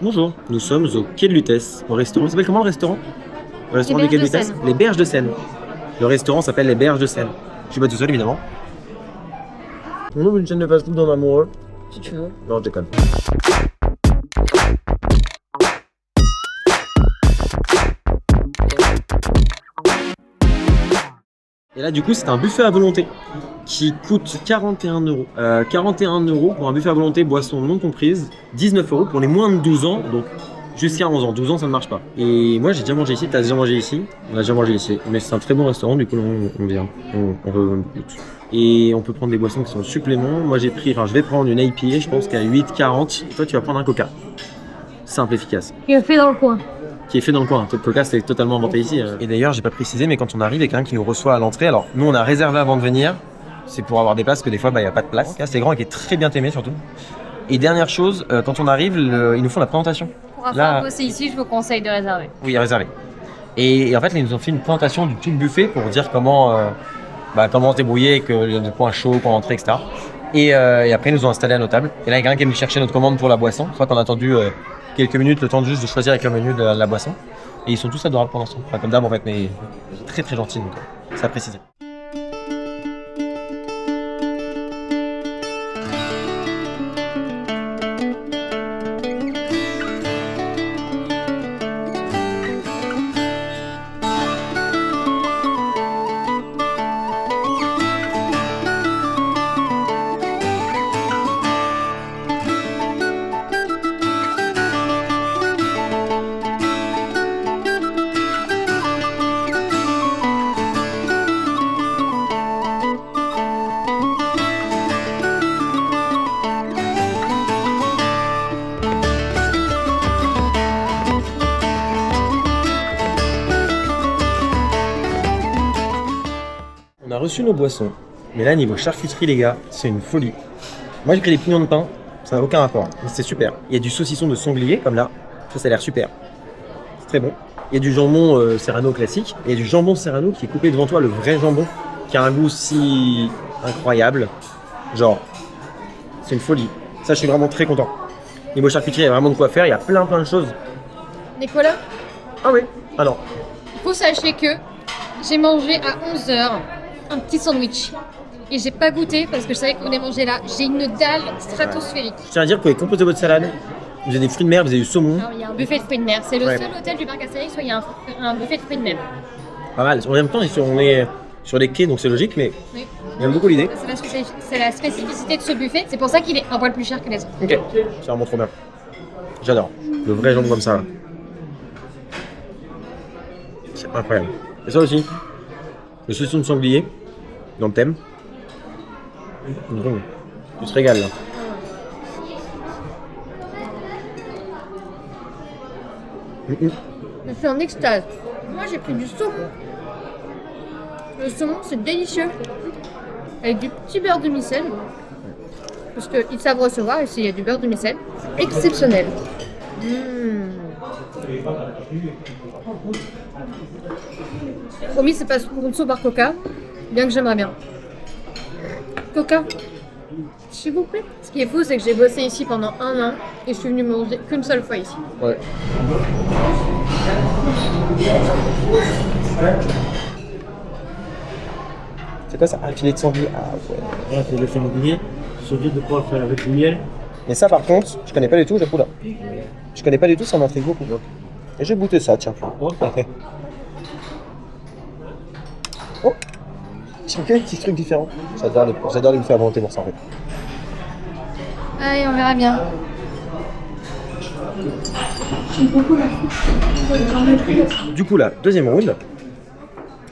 Bonjour, nous sommes au quai de Lutèce, au restaurant. Il s'appelle comment le restaurant? Le restaurant du quai de Berges de Lutèce? Seine. Les Berges de Seine. Le restaurant s'appelle les Berges de Seine. Je suis pas tout seul évidemment. On ouvre une chaîne de fast-food dans amoureux. Si tu veux. Non, je déconne. Et là, du coup, c'est un buffet à volonté qui coûte 41 euros. 41 euros pour un buffet à volonté, boisson non comprise. 19 euros pour les moins de 12 ans, donc jusqu'à 11 ans. 12 ans, ça ne marche pas. Et moi, j'ai déjà mangé ici. T'as déjà mangé ici? On a déjà mangé ici. Mais c'est un très bon restaurant, du coup, on vient. On goûte. Et on peut prendre des boissons qui sont suppléments. Moi, je vais prendre une IPA, je pense qu'à 8,40. Et toi, tu vas prendre un Coca. Simple, efficace. Il est fait dans le coin. Qui est fait dans le coin. Le Coca, c'est totalement inventé ici. Et d'ailleurs, j'ai pas précisé, mais quand on arrive, il y a quelqu'un qui nous reçoit à l'entrée. Alors, nous, on a réservé avant de venir. C'est pour avoir des places, que des fois, il n'y a pas de place. Là, c'est grand et qui est très bien aimé, surtout. Et dernière chose, quand on arrive, ils nous font la présentation. Pour avoir bossé ici, je vous conseille de réserver. Oui, réservé. Et en fait, ils nous ont fait une présentation du tout le buffet pour dire comment se débrouiller, que le point chaud pour entrer, etc. Et après, ils nous ont installé à nos tables. Et là, il y a quelqu'un qui est venu chercher notre commande pour la boisson. Je crois qu'on a attendu quelques minutes, le temps juste de choisir avec le menu de la boisson. Et ils sont tous adorables pendant ce temps. Enfin, comme d'hab en fait, mais très très gentils, donc ça a précisé. On a reçu nos boissons, mais là niveau charcuterie les gars, c'est une folie. Moi j'ai pris des pignons de pain, ça n'a aucun rapport, mais c'est super. Il y a du saucisson de sanglier comme là, ça a l'air super. C'est très bon. Il y a du jambon serrano classique, et il y a du jambon serrano qui est coupé devant toi, le vrai jambon, qui a un goût si incroyable. Genre, c'est une folie. Ça je suis vraiment très content. Niveau charcuterie, il y a vraiment de quoi faire, il y a plein de choses. Nicolas, Ah oui, ah non. il faut sachez que j'ai mangé à 11h un petit sandwich. Et j'ai pas goûté parce que je savais qu'on allait manger là. J'ai une dalle stratosphérique. Je tiens à dire que vous pouvez composer votre salade, vous avez des fruits de mer, vous avez du saumon. Alors, il y a un buffet de fruits de mer. C'est le Ouais. seul hôtel du parc Astérix où il y a un buffet de fruits de mer. Pas mal. En même temps, on est sur les quais, donc c'est logique, mais Oui. j'aime beaucoup l'idée. C'est la spécificité de ce buffet. C'est pour ça qu'il est un poil plus cher que les autres. Ok, c'est vraiment trop bien. J'adore. Le vrai jambon comme ça. Là. C'est incroyable. Et ça aussi, le saucisson de sanglier, dans le thème. Tu te régales là. Je suis en extase. Moi, j'ai pris du saumon. Le saumon, c'est délicieux. Avec du petit beurre de micelle. Parce qu'ils savent recevoir, ici, il y a du beurre de micelle. Exceptionnel. Promis, c'est pas sponsor par Coca, bien que j'aimerais bien. Coca, s'il vous plaît. Ce qui est fou, c'est que j'ai bossé ici pendant 1 an et je suis venue manger qu'une seule fois ici. Ouais. C'est quoi ça? Un filet de sanglier? Ah ouais. Là, c'est le sanglier, sauté de porc avec du miel. Et ça par contre, je connais pas du tout, j'avoue là. Je connais pas du tout, ça m'intrigue beaucoup. Et j'ai goûté ça, tiens. Oh, tiens, quel petit truc différent. J'adore les buffets à volonté pour ça en fait. Allez, on verra bien. Du coup là, deuxième round.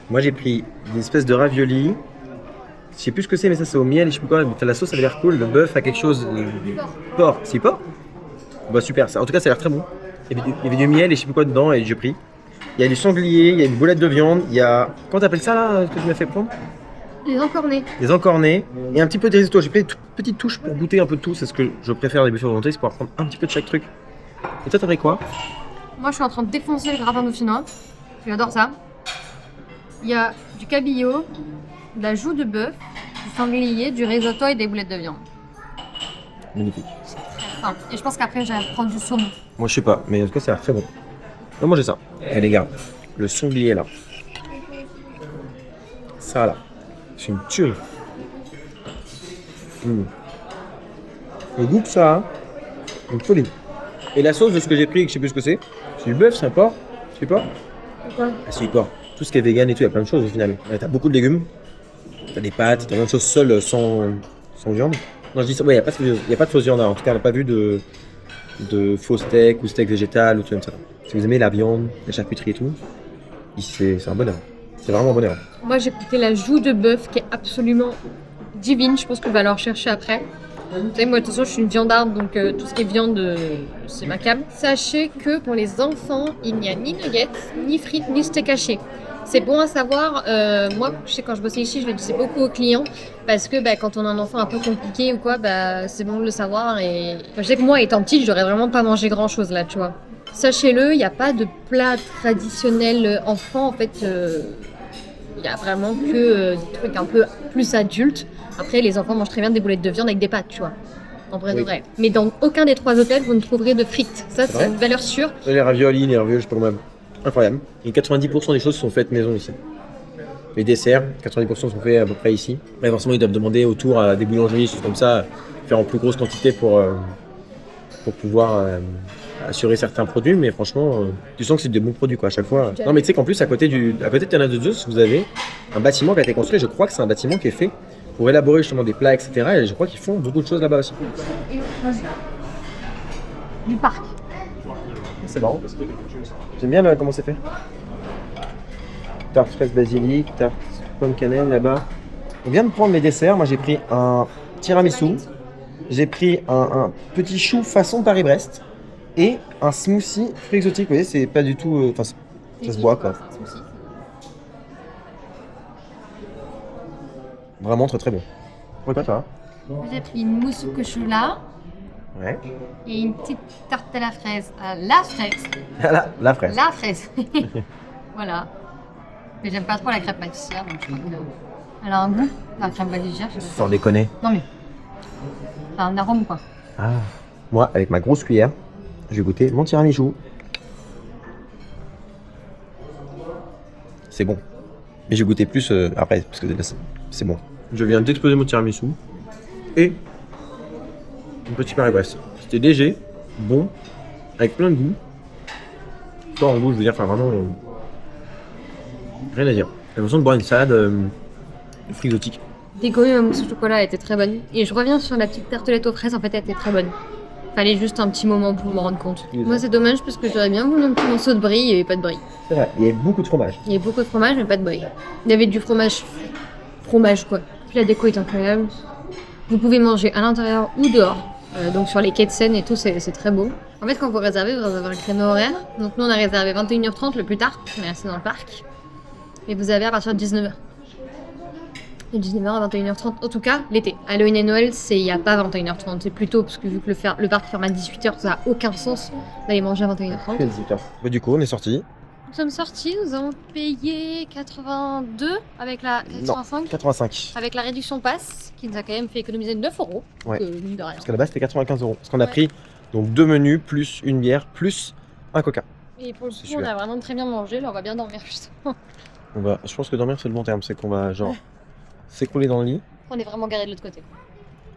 Moi j'ai pris une espèce de ravioli. Je sais plus ce que c'est, mais ça c'est au miel, je sais plus quoi. La sauce avait l'air cool, le bœuf a quelque chose. Porc, c'est porc? Bah super, ça, en tout cas ça a l'air très bon. Il y avait du miel et je sais plus quoi dedans et j'ai pris. Il y a du sanglier, il y a une boulette de viande, il y a. Comment t'appelles ça là que tu m'as fait prendre? Les encornés. Des encornés et un petit peu de risotto. J'ai pris des petites touches pour goûter un peu de tout, c'est ce que je préfère des buffets à volonté, c'est pouvoir prendre un petit peu de chaque truc. Et toi t'as pris quoi? Moi, je suis en train de défoncer le gratin dauphinois. J'adore ça. Il y a du cabillaud, de la joue de bœuf, du sanglier, du risotto et des boulettes de viande. Magnifique. C'est très Enfin, et je pense qu'après, j'allais prendre du saumon. Moi, je sais pas, mais en tout cas, ça a l'air très bon. On va manger ça. Eh les gars, le sanglier là. Ça là, c'est une tuerie. Le goût que ça a, une folie. Et la sauce de ce que j'ai pris, je sais plus ce que c'est. C'est du bœuf, c'est un porc. C'est du porc. Pourquoi? Ah, c'est du porc. Tout ce qui est vegan et tout, il y a plein de choses au final. Ouais, t'as beaucoup de légumes. T'as des pâtes, t'as plein de choses seules sans viande. Non, je dis ça, ouais, il n'y a pas de fausse viande. En tout cas, on n'a pas vu de faux steak ou steak végétal ou tout comme ça. Si vous aimez la viande, la charcuterie et tout, ici c'est un bonheur. C'est vraiment un bonheur. Moi, j'ai goûté la joue de bœuf qui est absolument divine. Je pense qu'on va leur chercher après. Vous savez, moi, de toute façon, je suis une viandarde, donc tout ce qui est viande, c'est ma cam. Sachez que pour les enfants, il n'y a ni nuggets, ni frites, ni steak haché. C'est bon à savoir. Moi, je sais, quand je bossais ici, je le disais beaucoup aux clients parce que quand on a un enfant un peu compliqué ou quoi, c'est bon de le savoir. Et je sais que moi, étant petite, j'aurais vraiment pas mangé grand chose là, tu vois. Sachez-le, il n'y a pas de plat traditionnel enfant. En fait, il y a vraiment que des trucs un peu plus adultes. Après, les enfants mangent très bien des boulettes de viande avec des pâtes, tu vois. En vrai de vrai. Mais dans aucun des 3 hôtels, vous ne trouverez de frites. Ça, c'est une valeur sûre. Les raviolis, je sais pas comment. Incroyable. Et 90% des choses sont faites maison ici. Les desserts, 90% sont faits à peu près ici. Mais forcément, ils doivent demander autour à des boulangeries, des choses comme ça, faire en plus grosse quantité pour pouvoir assurer certains produits. Mais franchement, tu sens que c'est des bons produits quoi, à chaque fois. Non, mais tu sais qu'en plus, à côté de Terna de Zeus, vous avez un bâtiment qui a été construit. Je crois que c'est un bâtiment qui est fait pour élaborer justement des plats, etc. Et je crois qu'ils font beaucoup de choses là-bas aussi. Du parc. C'est marrant. J'aime bien comment c'est fait. Tarte fraise basilic, tarte pomme cannelle là-bas. On vient de prendre mes desserts. Moi j'ai pris un tiramisu. J'ai pris un petit chou façon Paris-Brest. Et un smoothie fruits exotiques. Vous voyez, c'est pas du tout. Enfin, ça se boit quoi. Vraiment très très bon. Ouais, pas toi. J'ai pris une mousse au chocolat. Ouais. Et une petite tarte à la fraise. La fraise. La fraise. La fraise. Voilà. Mais j'aime pas trop la crêpe pâtissière, donc je crois qu'elle a un goût, la crêpe pâtissière. Sans déconner. Non mais. C'est un arôme quoi. Ah. Moi, avec ma grosse cuillère, je vais goûter mon tiramisu. C'est bon. Mais je vais goûter plus après, parce que c'est bon. Je viens d'exploser mon tiramisu. Et un petit Paris-Brest. C'était léger, bon, avec plein de goût. Toi en goût, je veux dire, enfin vraiment, rien à dire. J'ai l'impression de boire une salade de fruits exotiques. Décorée, ma mousse au chocolat était très bonne. Et je reviens sur la petite tartelette aux fraises, en fait, elle était très bonne. Fallait juste un petit moment pour m'en rendre compte. Moi, c'est dommage parce que j'aurais bien voulu un petit morceau de brie, il n'y avait pas de brie. C'est vrai, il y avait beaucoup de fromage. Il y avait beaucoup de fromage, mais pas de brie. Il y avait du fromage quoi. Puis la déco est incroyable. Vous pouvez manger à l'intérieur ou dehors. Donc sur les quais de Seine et tout, c'est très beau. En fait, quand vous réservez un créneau horaire. Donc nous, on a réservé 21h30 le plus tard. On est resté dans le parc. Et vous avez à partir de 19h. De 19h à 21h30. En tout cas, l'été. Halloween et Noël, il n'y a pas 21h30. C'est plus tôt, parce que vu que le parc ferme à 18h, ça n'a aucun sens d'aller manger à 21h30. 18h. Du coup, on est sortis. Nous sommes sortis, nous avons payé 82 avec la 85. Non, 85. Avec la réduction passe, qui nous a quand même fait économiser 9 €. Ouais. Mine de rien. Parce qu'à la base, c'était 95 €. Parce qu'on a pris donc 2 menus, plus une bière, plus un coca. Et pour le coup, on a vraiment très bien mangé. Là, on va bien dormir justement. Je pense que dormir, c'est le bon terme. C'est qu'on va genre s'écrouler dans le lit. On est vraiment garé de l'autre côté.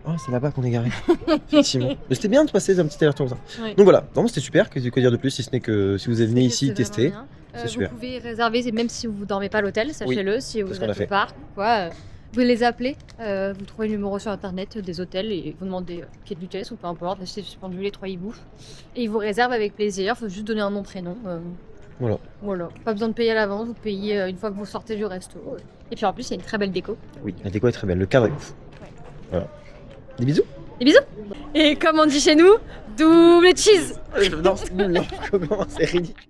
Oh, c'est là-bas qu'on est garé. Effectivement. Mais c'était bien de passer un petit aller-retour comme ça. Oui. Donc voilà, vraiment c'était super. Que dire de plus si ce n'est que si vous venez ici tester. C'est super. Vous pouvez réserver, même si vous ne dormez pas à l'hôtel, sachez-le. Oui, si vous qu'on a êtes fait. au parc, vous les appelez. Vous trouvez le numéro sur internet des hôtels et vous demandez quelle vitesse ou peu importe. C'est suspendu, les 3 hiboux. Et ils vous réservent avec plaisir. Il faut juste donner un nom, prénom. Voilà. Pas besoin de payer à l'avance. Vous payez une fois que vous sortez du resto. Et puis en plus, il y a une très belle déco. Oui, la déco est très belle. Le cadre est ouf. Ouais. Voilà. Des bisous. Des bisous. Et comme on dit chez nous, double cheese. Non, c'est ridicule.